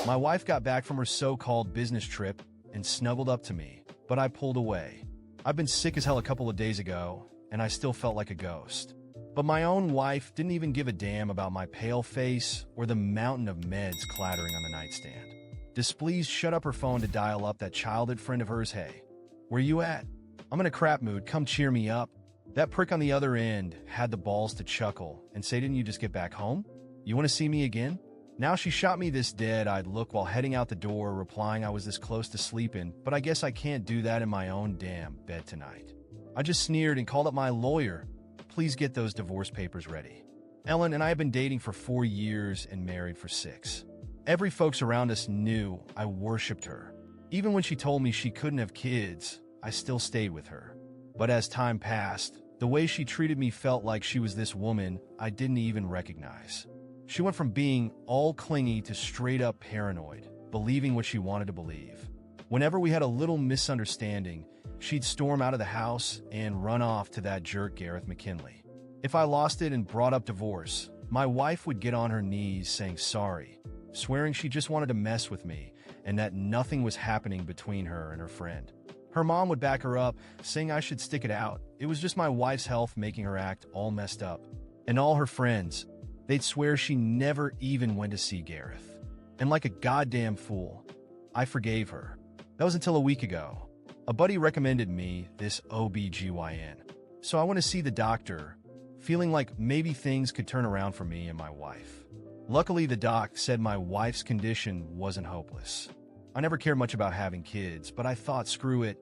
My wife got back from her so-called business trip and snuggled up to me, but I pulled away. I've been sick as hell a couple of days ago, and I still felt like a ghost. But my own wife didn't even give a damn about my pale face or the mountain of meds clattering on the nightstand. Displeased, shut up her phone to dial up that childhood friend of hers. Hey, where you at? I'm in a crap mood, come cheer me up. That prick on the other end had the balls to chuckle and say, didn't you just get back home? You want to see me again? Now she shot me this dead-eyed look while heading out the door, replying I was this close to sleeping, but I guess I can't do that in my own damn bed tonight. I just sneered and called up my lawyer. Please get those divorce papers ready. Ellen and I have been dating for 4 years and married for 6. Every folks around us knew I worshipped her. Even when she told me she couldn't have kids, I still stayed with her. But as time passed, the way she treated me felt like she was this woman I didn't even recognize. She went from being all clingy to straight up paranoid, believing what she wanted to believe. Whenever we had a little misunderstanding, she'd storm out of the house and run off to that jerk Gareth McKinley. If I lost it and brought up divorce, my wife would get on her knees saying sorry, swearing she just wanted to mess with me and that nothing was happening between her and her friend. Her mom would back her up, saying I should stick it out. It was just my wife's health making her act all messed up. And all her friends, they'd swear she never even went to see Gareth. And like a goddamn fool, I forgave her. That was until a week ago. A buddy recommended me this OBGYN. So I went to see the doctor, feeling like maybe things could turn around for me and my wife. Luckily, the doc said my wife's condition wasn't hopeless. I never cared much about having kids, but I thought, screw it,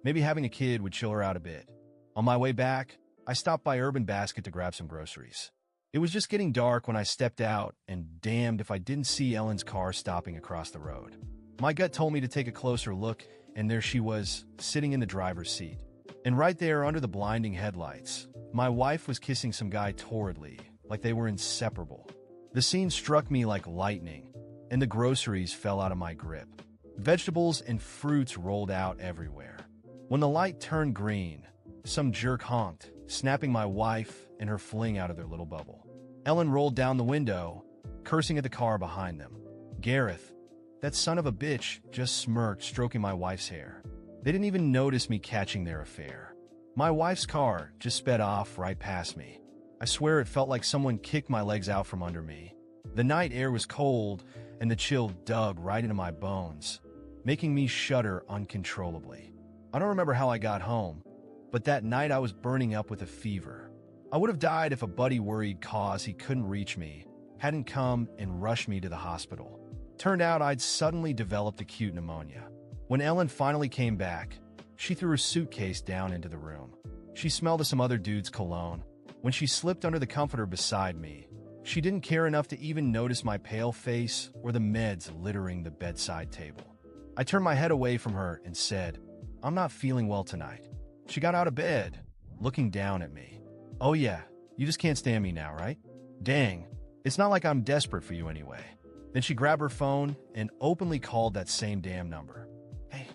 maybe having a kid would chill her out a bit. On my way back, I stopped by Urban Basket to grab some groceries. It was just getting dark when I stepped out, and damned if I didn't see Ellen's car stopping across the road. My gut told me to take a closer look, and there she was, sitting in the driver's seat. And right there, under the blinding headlights, my wife was kissing some guy torridly, like they were inseparable. The scene struck me like lightning, and the groceries fell out of my grip. Vegetables and fruits rolled out everywhere. When the light turned green, some jerk honked, snapping my wife and her fling out of their little bubble. Ellen rolled down the window, cursing at the car behind them. Gareth, that son of a bitch, just smirked, stroking my wife's hair. They didn't even notice me catching their affair. My wife's car just sped off right past me. I swear it felt like someone kicked my legs out from under me. The night air was cold, and the chill dug right into my bones, making me shudder uncontrollably. I don't remember how I got home, but that night I was burning up with a fever. I would have died if a buddy worried cause he couldn't reach me hadn't come and rushed me to the hospital. Turned out I'd suddenly developed acute pneumonia. When Ellen finally came back, she threw her suitcase down into the room. She smelled of some other dude's cologne. When she slipped under the comforter beside me, she didn't care enough to even notice my pale face or the meds littering the bedside table. I turned my head away from her and said, I'm not feeling well tonight. She got out of bed, looking down at me. Oh yeah, you just can't stand me now, right? Dang, it's not like I'm desperate for you anyway. Then she grabbed her phone and openly called that same damn number. Hey,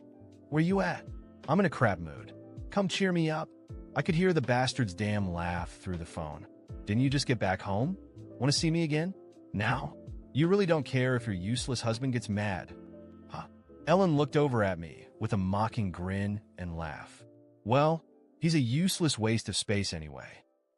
where you at? I'm in a crap mood. Come cheer me up. I could hear the bastard's damn laugh through the phone. Didn't you just get back home? Want to see me again? Now? You really don't care if your useless husband gets mad? Huh? Ellen looked over at me with a mocking grin and laugh. Well, he's a useless waste of space anyway.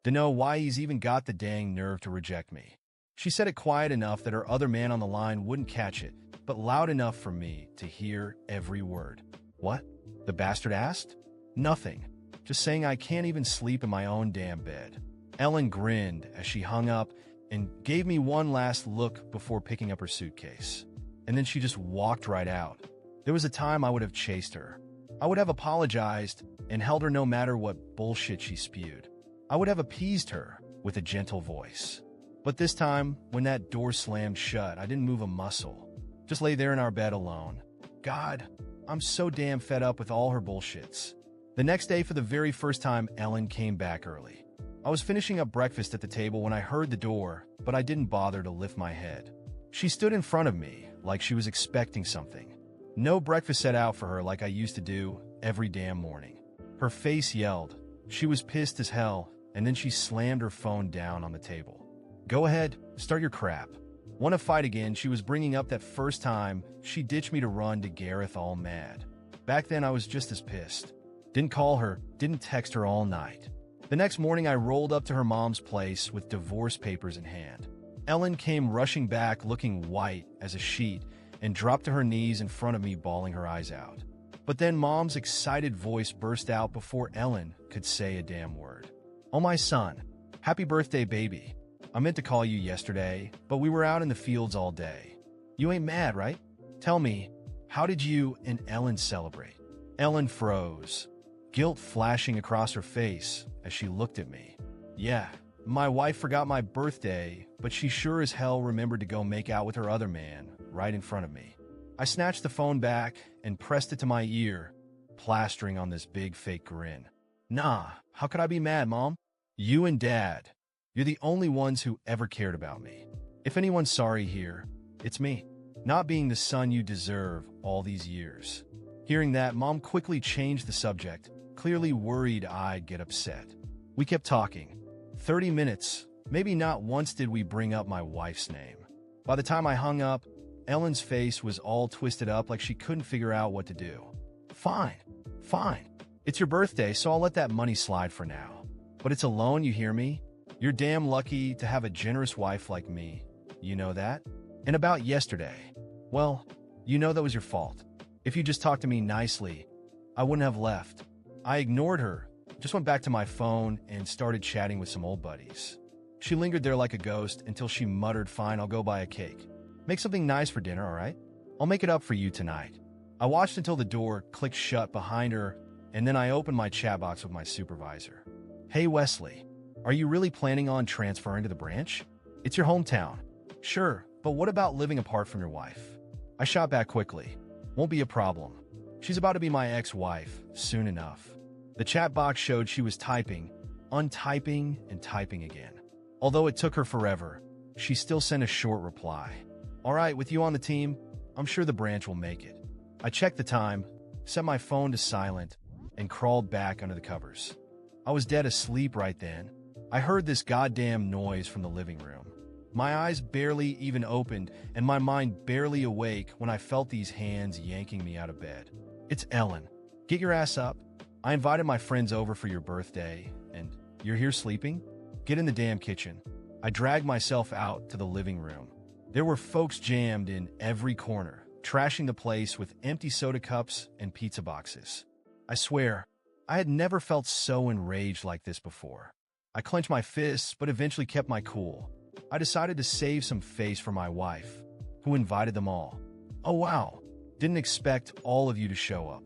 To know why he's even got the dang nerve to reject me. She said it quiet enough that her other man on the line wouldn't catch it, but loud enough for me to hear every word. What? The bastard asked? Nothing. Just saying I can't even sleep in my own damn bed. Ellen grinned as she hung up and gave me one last look before picking up her suitcase. And then she just walked right out. There was a time I would have chased her. I would have apologized and held her no matter what bullshit she spewed. I would have appeased her with a gentle voice. But this time, when that door slammed shut, I didn't move a muscle. Just lay there in our bed alone. God, I'm so damn fed up with all her bullshits. The next day, for the very first time, Ellen came back early. I was finishing up breakfast at the table when I heard the door, but I didn't bother to lift my head. She stood in front of me like she was expecting something. No breakfast set out for her like I used to do every damn morning. Her face yelled. She was pissed as hell, and then she slammed her phone down on the table. Go ahead, start your crap. Want to fight again? She was bringing up that first time she ditched me to run to Gareth all mad. Back then, I was just as pissed. Didn't call her, didn't text her all night. The next morning, I rolled up to her mom's place with divorce papers in hand. Ellen came rushing back looking white as a sheet and dropped to her knees in front of me, bawling her eyes out. But then Mom's excited voice burst out before Ellen could say a damn word. "Oh, my son. Happy birthday, baby. I meant to call you yesterday, but we were out in the fields all day. You ain't mad, right? Tell me, how did you and Ellen celebrate?" Ellen froze, guilt flashing across her face as she looked at me. Yeah, my wife forgot my birthday, but she sure as hell remembered to go make out with her other man right in front of me. I snatched the phone back and pressed it to my ear, plastering on this big fake grin. Nah, how could I be mad, Mom? You and Dad, you're the only ones who ever cared about me. If anyone's sorry here, it's me, not being the son you deserve all these years. Hearing that, Mom quickly changed the subject, clearly worried I'd get upset. We kept talking. 30 minutes, maybe not once did we bring up my wife's name. By the time I hung up, Ellen's face was all twisted up like she couldn't figure out what to do. Fine. It's your birthday, so I'll let that money slide for now. But it's a loan, you hear me? You're damn lucky to have a generous wife like me. You know that? And about yesterday, well, you know that was your fault. If you just talked to me nicely, I wouldn't have left. I ignored her, just went back to my phone and started chatting with some old buddies. She lingered there like a ghost until she muttered, "Fine, I'll go buy a cake. Make something nice for dinner, all right? I'll make it up for you tonight." I watched until the door clicked shut behind her, and then I opened my chat box with my supervisor. "Hey, Wesley, are you really planning on transferring to the branch? It's your hometown." "Sure, but what about living apart from your wife?" I shot back quickly. "Won't be a problem. She's about to be my ex-wife soon enough." The chat box showed she was typing, untyping, and typing again. Although it took her forever, she still sent a short reply. "All right, with you on the team, I'm sure the branch will make it." I checked the time, set my phone to silent, and crawled back under the covers. I was dead asleep right then. I heard this goddamn noise from the living room. My eyes barely even opened, and my mind barely awake when I felt these hands yanking me out of bed. "It's Ellen. Get your ass up. I invited my friends over for your birthday, and you're here sleeping? Get in the damn kitchen." I dragged myself out to the living room. There were folks jammed in every corner, trashing the place with empty soda cups and pizza boxes. I swear, I had never felt so enraged like this before. I clenched my fists, but eventually kept my cool. I decided to save some face for my wife, who invited them all. "Oh wow, didn't expect all of you to show up.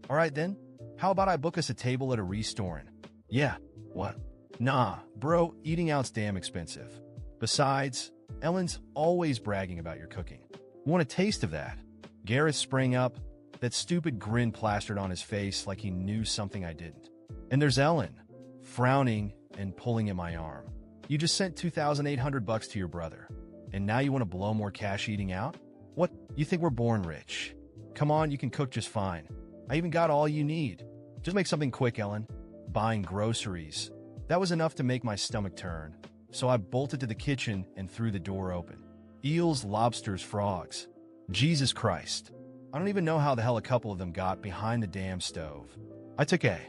All right then, how about I book us a table at a restaurant?" "Yeah, what?" "Nah, bro, eating out's damn expensive. Besides, Ellen's always bragging about your cooking. Want a taste of that?" Gareth sprang up, that stupid grin plastered on his face like he knew something I didn't. And there's Ellen, frowning and pulling at my arm. "You just sent $2,800 to your brother, and now you want to blow more cash eating out? What, you think we're born rich? Come on, you can cook just fine. I even got all you need. Just make something quick, Ellen." Buying groceries. That was enough to make my stomach turn, so I bolted to the kitchen and threw the door open. Eels, lobsters, frogs. Jesus Christ. I don't even know how the hell a couple of them got behind the damn stove. I took a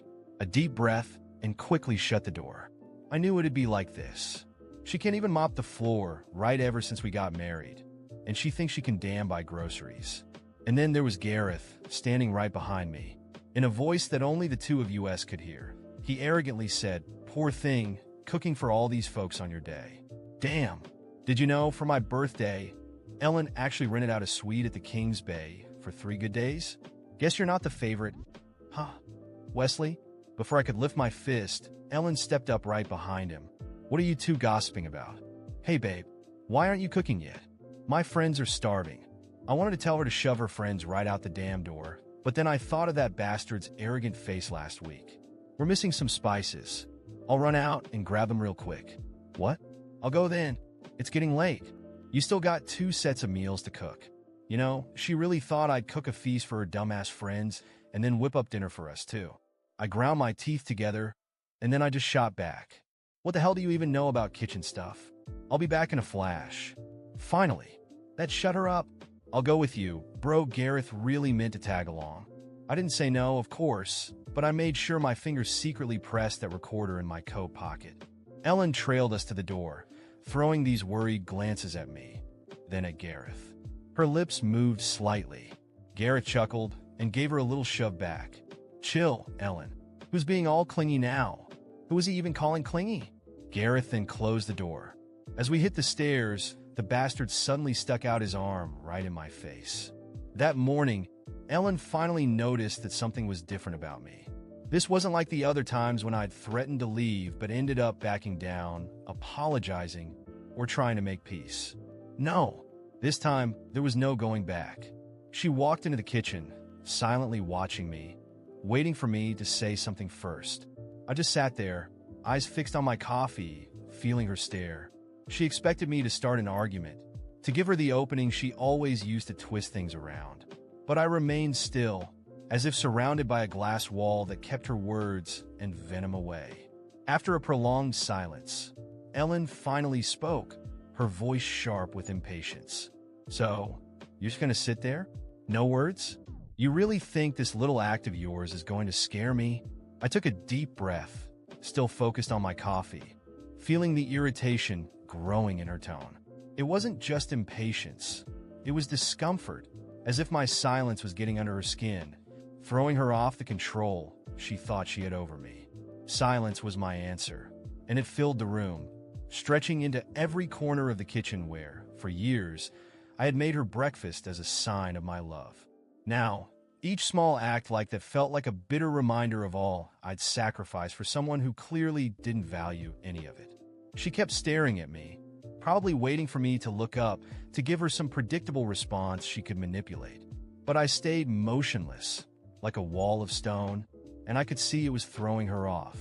deep breath and quickly shut the door. I knew it'd be like this. She can't even mop the floor right ever since we got married, and she thinks she can damn buy groceries. And then there was Gareth, standing right behind me. In a voice that only the two of us could hear, he arrogantly said, "Poor thing, cooking for all these folks on your day. Damn. Did you know, for my birthday, Ellen actually rented out a suite at the King's Bay for 3 good days? Guess you're not the favorite, huh, Wesley?" Before I could lift my fist, Ellen stepped up right behind him. "What are you two gossiping about?" "Hey babe, why aren't you cooking yet? My friends are starving." I wanted to tell her to shove her friends right out the damn door, but then I thought of that bastard's arrogant face last week. "We're missing some spices. I'll run out and grab them real quick." "What? I'll go then. It's getting late. You still got 2 sets of meals to cook." You know, she really thought I'd cook a feast for her dumbass friends and then whip up dinner for us too. I ground my teeth together, and then I just shot back. "What the hell do you even know about kitchen stuff? I'll be back in a flash." Finally, That shut her up. I'll go with you. Bro, Gareth really meant to tag along. I didn't say no, of course, but I made sure my fingers secretly pressed that recorder in my coat pocket. Ellen trailed us to the door, throwing these worried glances at me, then at Gareth. Her lips moved slightly. Gareth chuckled and gave her a little shove back. Chill, Ellen. Who's being all clingy now? Who was he even calling clingy? Gareth then closed the door. As we hit the stairs, the bastard suddenly stuck out his arm right in my face. That morning, Ellen finally noticed that something was different about me. This wasn't like the other times when I'd threatened to leave but ended up backing down, apologizing, or trying to make peace. No, this time there was no going back. She walked into the kitchen, silently watching me, waiting for me to say something first. I just sat there, eyes fixed on my coffee, feeling her stare. She expected me to start an argument, to give her the opening she always used to twist things around. But I remained still, as if surrounded by a glass wall that kept her words and venom away. After a prolonged silence, Ellen finally spoke, her voice sharp with impatience. So, you're just gonna sit there? No words? You really think this little act of yours is going to scare me? I took a deep breath, still focused on my coffee, feeling the irritation growing in her tone. It wasn't just impatience. It was discomfort, as if my silence was getting under her skin, throwing her off the control she thought she had over me. Silence was my answer, and it filled the room, stretching into every corner of the kitchen where, for years, I had made her breakfast as a sign of my love. Now, each small act like that felt like a bitter reminder of all I'd sacrificed for someone who clearly didn't value any of it. She kept staring at me, probably waiting for me to look up to give her some predictable response she could manipulate. But I stayed motionless, like a wall of stone, and I could see it was throwing her off.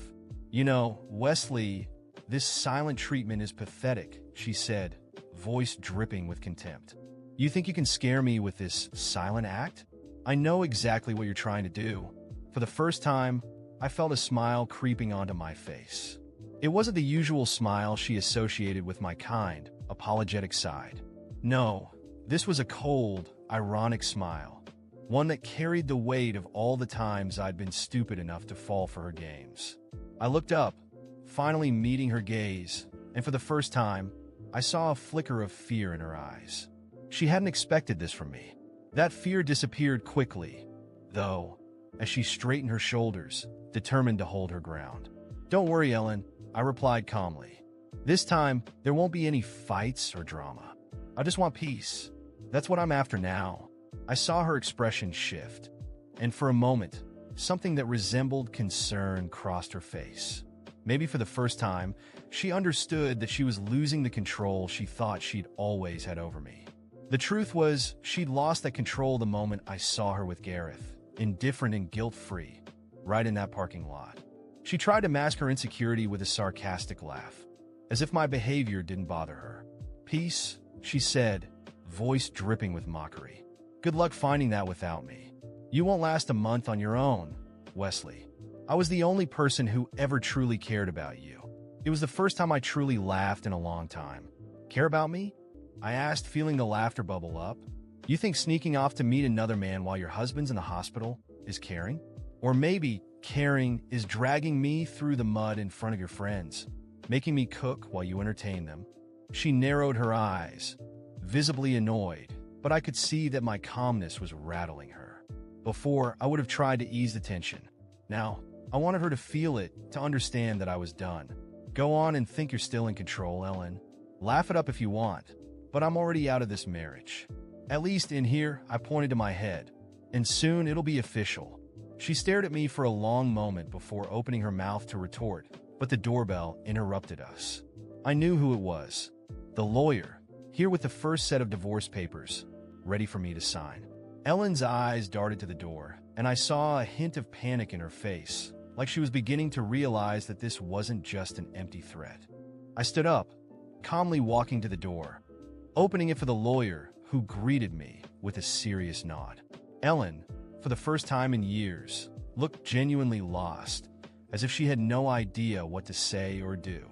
You know, Wesley, this silent treatment is pathetic, she said, voice dripping with contempt. You think you can scare me with this silent act? I know exactly what you're trying to do. For the first time, I felt a smile creeping onto my face. It wasn't the usual smile she associated with my kind, apologetic side. No, this was a cold, ironic smile, one that carried the weight of all the times I'd been stupid enough to fall for her games. I looked up, finally meeting her gaze, and for the first time, I saw a flicker of fear in her eyes. She hadn't expected this from me. That fear disappeared quickly, though, as she straightened her shoulders, determined to hold her ground. Don't worry, Ellen, I replied calmly. This time, there won't be any fights or drama. I just want peace. That's what I'm after now. I saw her expression shift, and for a moment, something that resembled concern crossed her face. Maybe for the first time, she understood that she was losing the control she thought she'd always had over me. The truth was, she'd lost that control the moment I saw her with Gareth, indifferent and guilt-free, right in that parking lot. She tried to mask her insecurity with a sarcastic laugh, as if my behavior didn't bother her. Peace, she said, voice dripping with mockery. Good luck finding that without me. You won't last a month on your own, Wesley. I was the only person who ever truly cared about you. It was the first time I truly laughed in a long time. Care about me? I asked, feeling the laughter bubble up. You think sneaking off to meet another man while your husband's in the hospital is caring? Or maybe caring is dragging me through the mud in front of your friends, making me cook while you entertain them. She narrowed her eyes, visibly annoyed, but I could see that my calmness was rattling her. Before, I would have tried to ease the tension. Now, I wanted her to feel it, to understand that I was done. Go on and think you're still in control, Ellen. Laugh it up if you want, but I'm already out of this marriage. At least in here, I pointed to my head, and soon it'll be official. She stared at me for a long moment before opening her mouth to retort, but the doorbell interrupted us. I knew who it was. The lawyer, here with the first set of divorce papers, ready for me to sign. Ellen's eyes darted to the door, and I saw a hint of panic in her face, like she was beginning to realize that this wasn't just an empty threat. I stood up, calmly walking to the door, opening it for the lawyer, who greeted me with a serious nod. Ellen, for the first time in years, looked genuinely lost, as if she had no idea what to say or do.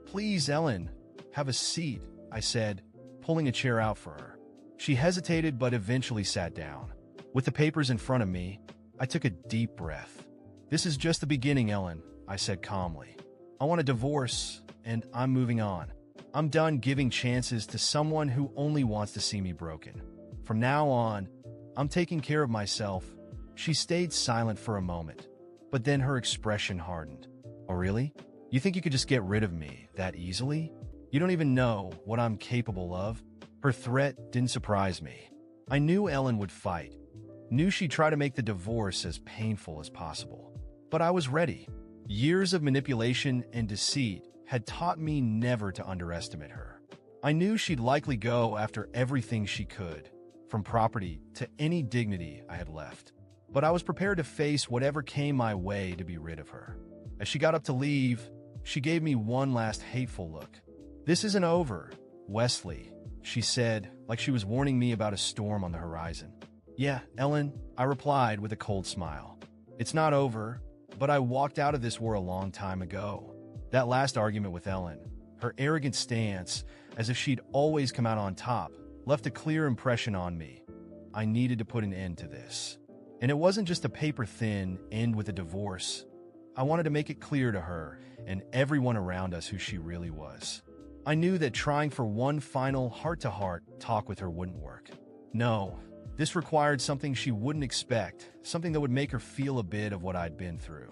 Please, Ellen, have a seat, I said, pulling a chair out for her. She hesitated but eventually sat down. With the papers in front of me, I took a deep breath. "This is just the beginning, Ellen," I said calmly. "I want a divorce, and I'm moving on. I'm done giving chances to someone who only wants to see me broken. From now on, I'm taking care of myself." She stayed silent for a moment, but then her expression hardened. "Oh, really? You think you could just get rid of me that easily? You don't even know what I'm capable of?" Her threat didn't surprise me. I knew Ellen would fight, knew she'd try to make the divorce as painful as possible. But I was ready. Years of manipulation and deceit had taught me never to underestimate her. I knew she'd likely go after everything she could, from property to any dignity I had left. But I was prepared to face whatever came my way to be rid of her. As she got up to leave, she gave me one last hateful look. "This isn't over, Wesley," she said, like she was warning me about a storm on the horizon. "Yeah, Ellen," I replied with a cold smile. "It's not over, but I walked out of this war a long time ago." That last argument with Ellen, her arrogant stance, as if she'd always come out on top, left a clear impression on me. I needed to put an end to this. And it wasn't just a paper-thin end with a divorce. I wanted to make it clear to her and everyone around us who she really was. I knew that trying for one final heart-to-heart talk with her wouldn't work. No, this required something she wouldn't expect, something that would make her feel a bit of what I'd been through.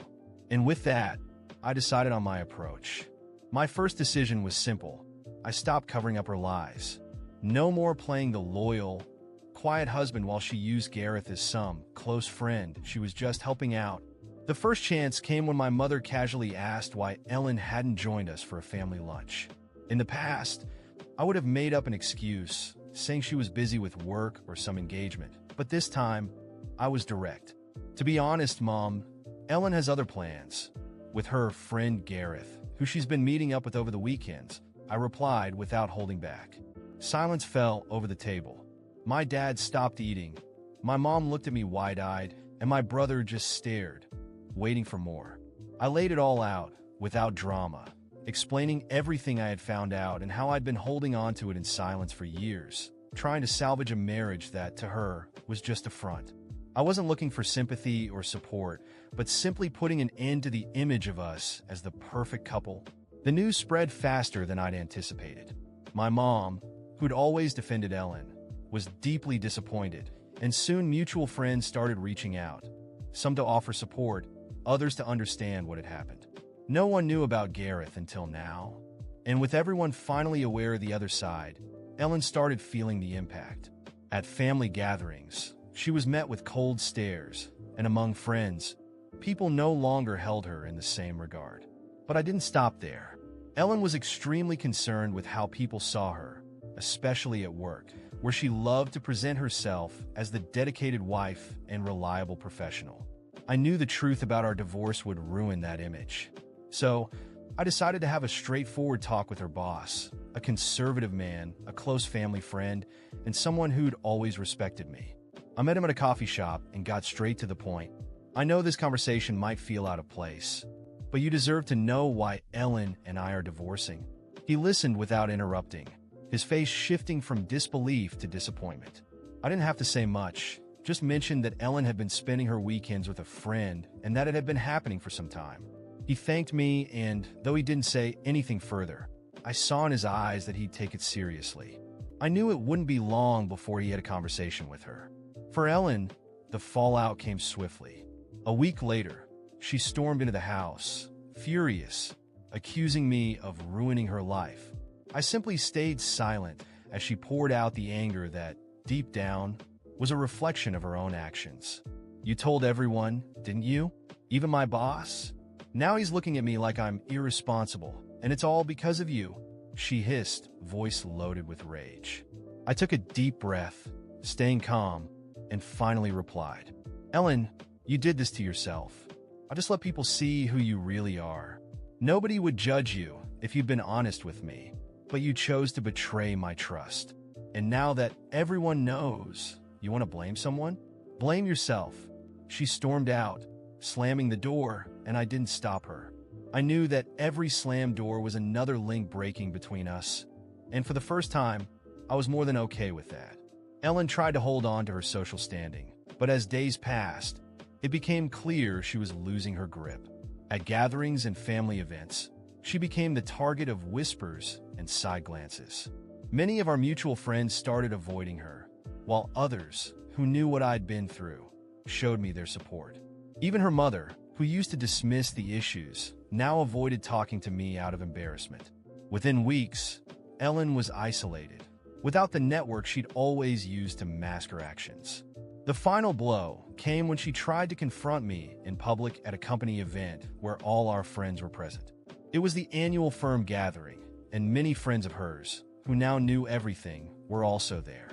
And with that, I decided on my approach. My first decision was simple. I stopped covering up her lies. No more playing the loyal, quiet husband while she used Gareth as some close friend she was just helping out. The first chance came when my mother casually asked why Ellen hadn't joined us for a family lunch. In the past, I would have made up an excuse, saying she was busy with work or some engagement. But this time, I was direct. "To be honest, Mom, Ellen has other plans. With her friend Gareth, who she's been meeting up with over the weekends," I replied without holding back. Silence fell over the table. My dad stopped eating. My mom looked at me wide-eyed, and my brother just stared, waiting for more. I laid it all out, without drama, explaining everything I had found out and how I'd been holding on to it in silence for years, trying to salvage a marriage that, to her, was just a front. I wasn't looking for sympathy or support, but simply putting an end to the image of us as the perfect couple. The news spread faster than I'd anticipated. My mom, who'd always defended Ellen, was deeply disappointed, and soon mutual friends started reaching out, some to offer support, others to understand what had happened. No one knew about Gareth until now, and with everyone finally aware of the other side, Ellen started feeling the impact. At family gatherings, she was met with cold stares, and among friends, people no longer held her in the same regard. But I didn't stop there. Ellen was extremely concerned with how people saw her, especially at work, where she loved to present herself as the dedicated wife and reliable professional. I knew the truth about our divorce would ruin that image. So, I decided to have a straightforward talk with her boss, a conservative man, a close family friend, and someone who'd always respected me. I met him at a coffee shop and got straight to the point. "I know this conversation might feel out of place, but you deserve to know why Ellen and I are divorcing." He listened without interrupting, his face shifting from disbelief to disappointment. I didn't have to say much, just mentioned that Ellen had been spending her weekends with a friend and that it had been happening for some time. He thanked me, and though he didn't say anything further, I saw in his eyes that he'd take it seriously. I knew it wouldn't be long before he had a conversation with her. For Ellen, the fallout came swiftly. A week later, she stormed into the house, furious, accusing me of ruining her life. I simply stayed silent as she poured out the anger that, deep down, was a reflection of her own actions. "You told everyone, didn't you? Even my boss? Now he's looking at me like I'm irresponsible, and it's all because of you," she hissed, voice loaded with rage. I took a deep breath, staying calm, and finally replied, "Ellen, you did this to yourself. I just let people see who you really are. Nobody would judge you if you'd been honest with me, but you chose to betray my trust. And now that everyone knows, you want to blame someone? Blame yourself." She stormed out, slamming the door, and I didn't stop her. I knew that every slammed door was another link breaking between us, and for the first time, I was more than okay with that. Ellen tried to hold on to her social standing, but as days passed, it became clear she was losing her grip. At gatherings and family events, she became the target of whispers and side glances. Many of our mutual friends started avoiding her, while others, who knew what I'd been through, showed me their support. Even her mother, who used to dismiss the issues, now avoided talking to me out of embarrassment. Within weeks, Ellen was isolated, without the network she'd always used to mask her actions. The final blow came when she tried to confront me in public at a company event where all our friends were present. It was the annual firm gathering, and many friends of hers, who now knew everything, were also there.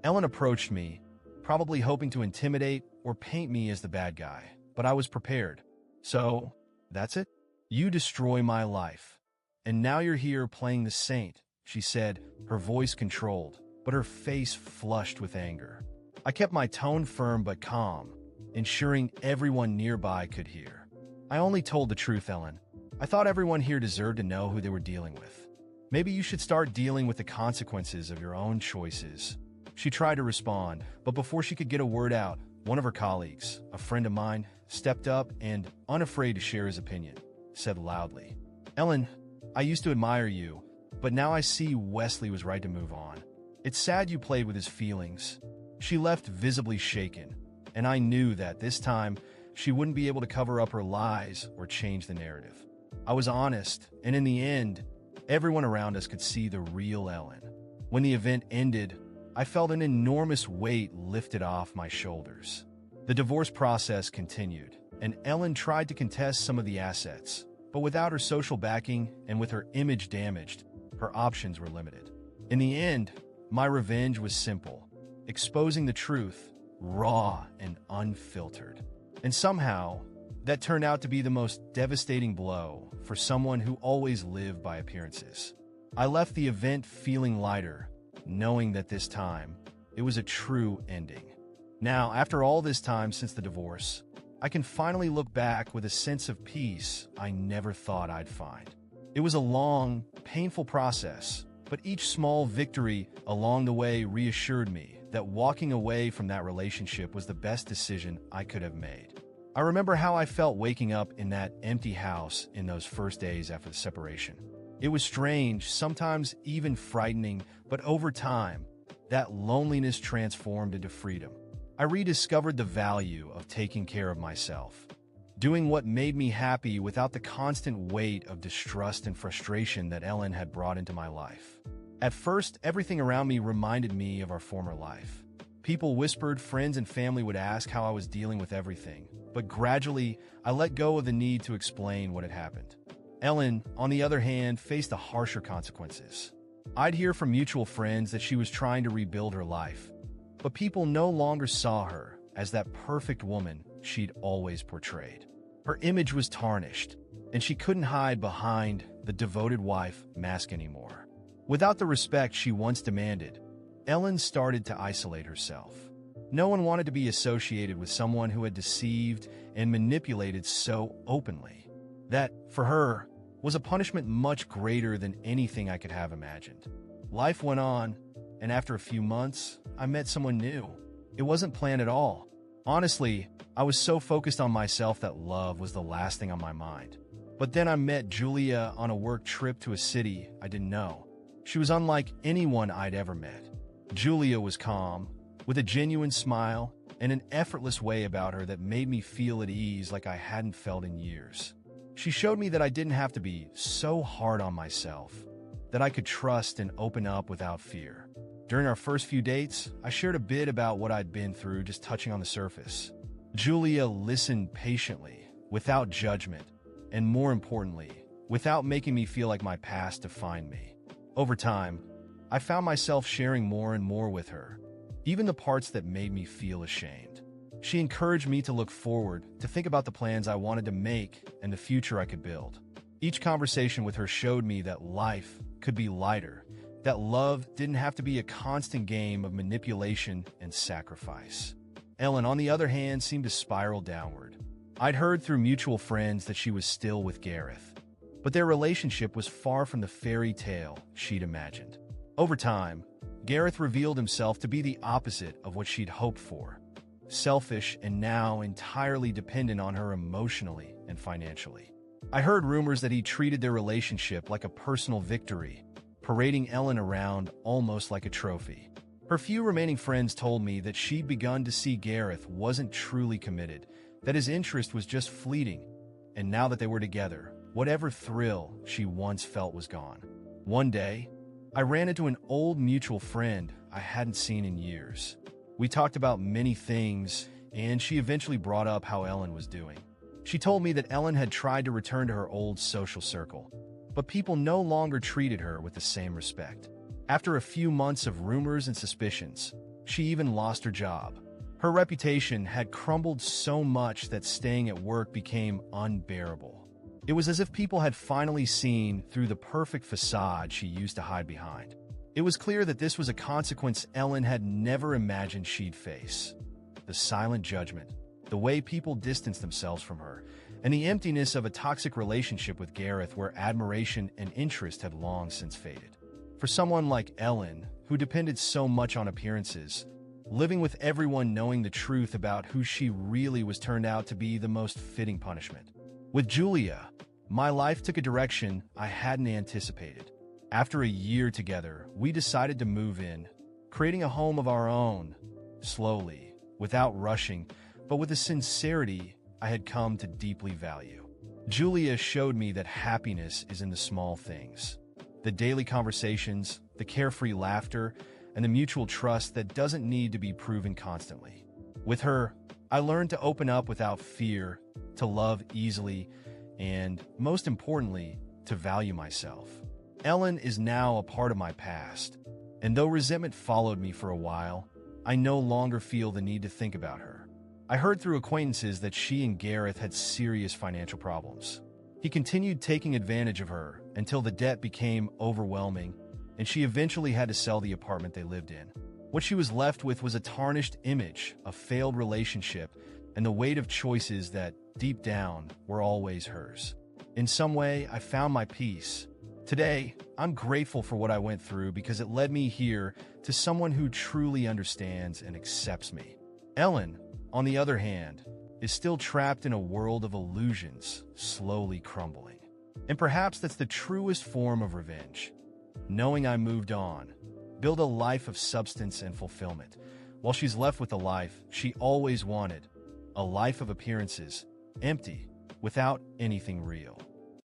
Ellen approached me, probably hoping to intimidate or paint me as the bad guy, but I was prepared. "So, that's it? You destroy my life. And now you're here playing the saint," she said, her voice controlled, but her face flushed with anger. I kept my tone firm but calm, ensuring everyone nearby could hear. "I only told the truth, Ellen. I thought everyone here deserved to know who they were dealing with. Maybe you should start dealing with the consequences of your own choices." She tried to respond, but before she could get a word out, one of her colleagues, a friend of mine, stepped up and, unafraid to share his opinion, said loudly, "Ellen, I used to admire you, but now I see Wesley was right to move on. It's sad you played with his feelings." She left visibly shaken, and I knew that this time she wouldn't be able to cover up her lies or change the narrative. I was honest, and in the end, everyone around us could see the real Ellen. When the event ended, I felt an enormous weight lifted off my shoulders. The divorce process continued, and Ellen tried to contest some of the assets, but without her social backing and with her image damaged, her options were limited. In the end, my revenge was simple: exposing the truth, raw and unfiltered. And somehow, that turned out to be the most devastating blow for someone who always lived by appearances. I left the event feeling lighter, knowing that this time, it was a true ending. Now, after all this time since the divorce, I can finally look back with a sense of peace I never thought I'd find. It was a long, painful process, but each small victory along the way reassured me that walking away from that relationship was the best decision I could have made. I remember how I felt waking up in that empty house in those first days after the separation. It was strange, sometimes even frightening, but over time, that loneliness transformed into freedom. I rediscovered the value of taking care of myself, doing what made me happy without the constant weight of distrust and frustration that Ellen had brought into my life. At first, everything around me reminded me of our former life. People whispered, friends and family would ask how I was dealing with everything, but gradually, I let go of the need to explain what had happened. Ellen, on the other hand, faced the harsher consequences. I'd hear from mutual friends that she was trying to rebuild her life, but people no longer saw her as that perfect woman she'd always portrayed. Her image was tarnished, and she couldn't hide behind the devoted wife mask anymore. Without the respect she once demanded, Ellen started to isolate herself. No one wanted to be associated with someone who had deceived and manipulated so openly. That, for her, was a punishment much greater than anything I could have imagined. Life went on, and after a few months, I met someone new. It wasn't planned at all. Honestly, I was so focused on myself that love was the last thing on my mind. But then I met Julia on a work trip to a city I didn't know. She was unlike anyone I'd ever met. Julia was calm, with a genuine smile and an effortless way about her that made me feel at ease like I hadn't felt in years. She showed me that I didn't have to be so hard on myself, that I could trust and open up without fear. During our first few dates, I shared a bit about what I'd been through, just touching on the surface. Julia listened patiently, without judgment, and more importantly, without making me feel like my past defined me. Over time, I found myself sharing more and more with her, even the parts that made me feel ashamed. She encouraged me to look forward, to think about the plans I wanted to make and the future I could build. Each conversation with her showed me that life could be lighter, that love didn't have to be a constant game of manipulation and sacrifice. Ellen, on the other hand, seemed to spiral downward. I'd heard through mutual friends that she was still with Gareth, but their relationship was far from the fairy tale she'd imagined. Over time, Gareth revealed himself to be the opposite of what she'd hoped for. Selfish and now entirely dependent on her emotionally and financially. I heard rumors that he treated their relationship like a personal victory, parading Ellen around almost like a trophy. Her few remaining friends told me that she'd begun to see Gareth wasn't truly committed, that his interest was just fleeting, and now that they were together, whatever thrill she once felt was gone. One day, I ran into an old mutual friend I hadn't seen in years. We talked about many things, and she eventually brought up how Ellen was doing. She told me that Ellen had tried to return to her old social circle, but people no longer treated her with the same respect. After a few months of rumors and suspicions, she even lost her job. Her reputation had crumbled so much that staying at work became unbearable. It was as if people had finally seen through the perfect facade she used to hide behind. It was clear that this was a consequence Ellen had never imagined she'd face. The silent judgment, the way people distanced themselves from her, and the emptiness of a toxic relationship with Gareth where admiration and interest had long since faded. For someone like Ellen, who depended so much on appearances, living with everyone knowing the truth about who she really was turned out to be the most fitting punishment. With Julia, my life took a direction I hadn't anticipated. After a year together, we decided to move in, creating a home of our own, slowly, without rushing, but with a sincerity I had come to deeply value. Julia showed me that happiness is in the small things. The daily conversations, the carefree laughter, and the mutual trust that doesn't need to be proven constantly. With her, I learned to open up without fear, to love easily, and, most importantly, to value myself. Ellen is now a part of my past, and though resentment followed me for a while, I no longer feel the need to think about her. I heard through acquaintances that she and Gareth had serious financial problems. He continued taking advantage of her until the debt became overwhelming, and she eventually had to sell the apartment they lived in. What she was left with was a tarnished image, a failed relationship, and the weight of choices that, deep down, were always hers. In some way, I found my peace. Today, I'm grateful for what I went through because it led me here to someone who truly understands and accepts me. Ellen, on the other hand, is still trapped in a world of illusions, slowly crumbling. And perhaps that's the truest form of revenge. Knowing I moved on, build a life of substance and fulfillment, while she's left with the life she always wanted, a life of appearances, empty, without anything real.